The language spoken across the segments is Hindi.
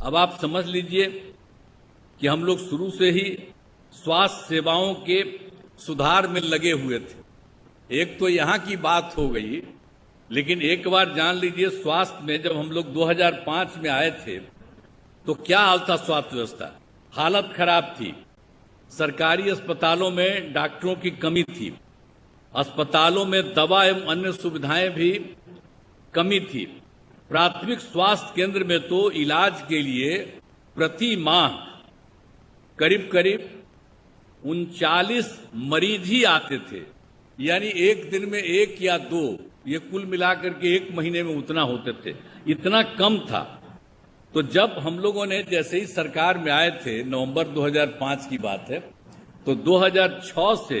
अब आप समझ लीजिए कि हम लोग शुरू से ही स्वास्थ्य सेवाओं के सुधार में लगे हुए थे। एक तो यहाँ की बात हो गई, लेकिन एक बार जान लीजिए स्वास्थ्य में जब हम लोग 2005 में आए थे तो क्या हाल था स्वास्थ्य व्यवस्था। हालत खराब थी। सरकारी अस्पतालों में डॉक्टरों की कमी थी, अस्पतालों में दवा एवं अन्य सुविधाएं भी कमी थी। प्राथमिक स्वास्थ्य केंद्र में तो इलाज के लिए प्रति माह करीब करीब 39 मरीज ही आते थे, यानी एक दिन में एक या दो, ये कुल मिलाकर के एक महीने में उतना होते थे, इतना कम था। तो जब हम लोगों ने जैसे ही सरकार में आए थे, नवंबर 2005 की बात है, तो 2006 से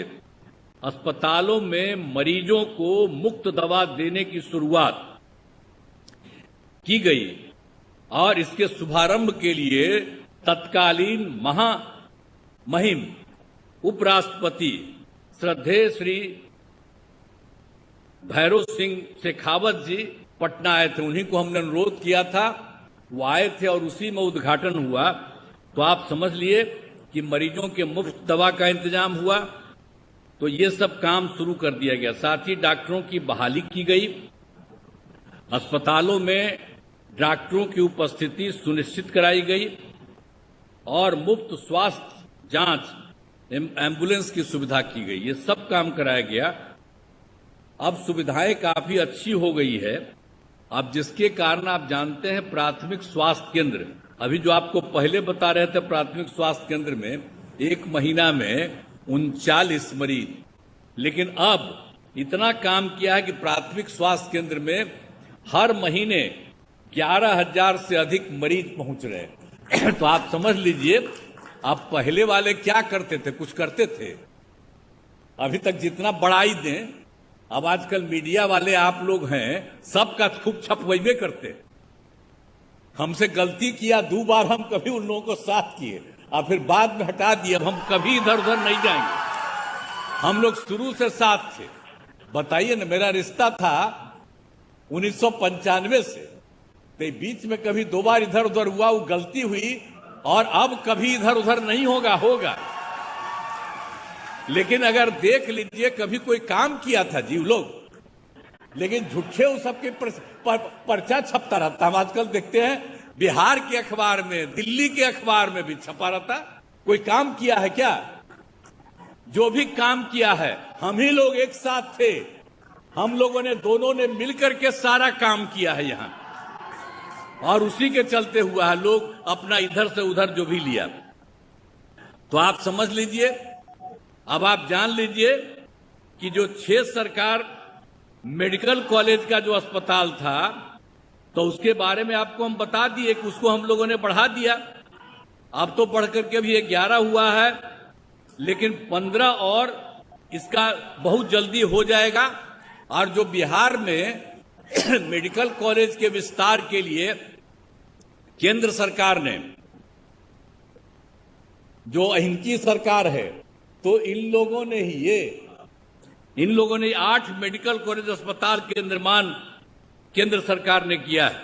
अस्पतालों में मरीजों को मुफ्त दवा देने की शुरुआत की गई और इसके शुभारंभ के लिए तत्कालीन महामहिम उपराष्ट्रपति श्रद्धेय श्री भैरव सिंह शेखावत जी पटना आए थे। उन्हीं को हमने अनुरोध किया था, वो आए थे और उसी में उद्घाटन हुआ। तो आप समझ लिए कि मरीजों के मुफ्त दवा का इंतजाम हुआ। तो ये सब काम शुरू कर दिया गया। साथ ही डॉक्टरों की बहाली की गई, अस्पतालों में डॉक्टरों की उपस्थिति सुनिश्चित कराई गई और मुफ्त स्वास्थ्य जांच एम्बुलेंस की सुविधा की गई। ये सब काम कराया गया। अब सुविधाएं काफी अच्छी हो गई है। अब जिसके कारण आप जानते हैं प्राथमिक स्वास्थ्य केंद्र, अभी जो आपको पहले बता रहे थे, प्राथमिक स्वास्थ्य केंद्र में एक महीना में 39 मरीज, लेकिन अब इतना काम किया है कि प्राथमिक स्वास्थ्य केंद्र में हर महीने 11,000 से अधिक मरीज पहुंच रहे हैं। तो आप समझ लीजिए, आप पहले वाले क्या करते थे, कुछ करते थे अभी तक जितना बढ़ाई दें। अब आजकल मीडिया वाले आप लोग हैं, सबका खूब छपवैबे करते। हमसे गलती किया 2 बार, हम कभी उन लोगों को साथ किए और फिर बाद में हटा दिए। अब हम कभी इधर उधर नहीं जाएंगे, हम लोग शुरू से साथ थे। बताइए ना, मेरा रिश्ता था 1995 से, तो बीच में कभी 2 बार इधर उधर हुआ, वो गलती हुई और अब कभी इधर उधर नहीं होगा। लेकिन अगर देख लीजिए, कभी कोई काम किया था जीव लोग, लेकिन झूठे उस सबके पर्चा छपता रहता। हम आजकल देखते हैं बिहार के अखबार में, दिल्ली के अखबार में भी छपा रहता। कोई काम किया है क्या? जो भी काम किया है हम ही लोग एक साथ थे, हम लोगों ने दोनों ने मिलकर के सारा काम किया है यहां, और उसी के चलते हुआ है। लोग अपना इधर से उधर जो भी लिया। तो आप समझ लीजिए, अब आप जान लीजिए कि जो 6 सरकार मेडिकल कॉलेज का जो अस्पताल था, तो उसके बारे में आपको हम बता दिए कि उसको हम लोगों ने बढ़ा दिया। अब तो बढ़ करके भी 11 हुआ है, लेकिन 15 और इसका बहुत जल्दी हो जाएगा। और जो बिहार में मेडिकल कॉलेज के विस्तार के लिए केंद्र सरकार ने, जो इनकी सरकार है, तो इन लोगों ने 8 मेडिकल कॉलेज अस्पताल के निर्माण केंद्र सरकार ने किया है।